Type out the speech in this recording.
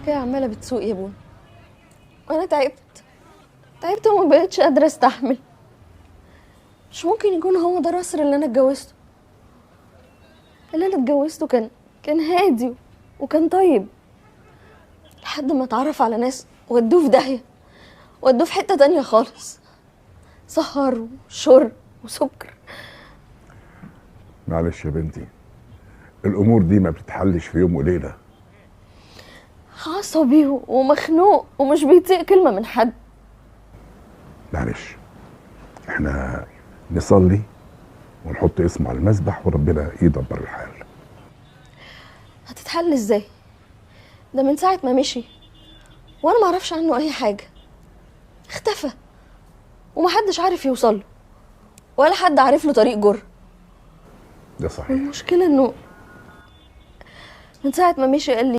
الحكايه عماله بتسوق يا بونا، وانا تعبت وما بقتش قادره استحمل. مش ممكن يكون هو ده نصر اللي انا اتجوزته. اللي انا اتجوزته كان هادي وكان طيب، لحد ما اتعرف على ناس ودوه في داهيه، ودوه في حته تانية خالص، سهر وشرب وسكر. معلش يا بنتي، الامور دي ما بتتحلش في يوم وليله. عصبي ومخنوق ومش بيطيق كلمه من حد. معلش، احنا نصلي ونحط اسمه على المسبح وربنا يدبر الحال. هتتحل ازاي؟ ده من ساعه ما مشي وانا ما اعرفش عنه اي حاجه، اختفى ومحدش عارف يوصله، ولا حد عارف له طريق جر. ده صحيح. والمشكله انه من ساعه ما مشي قال لي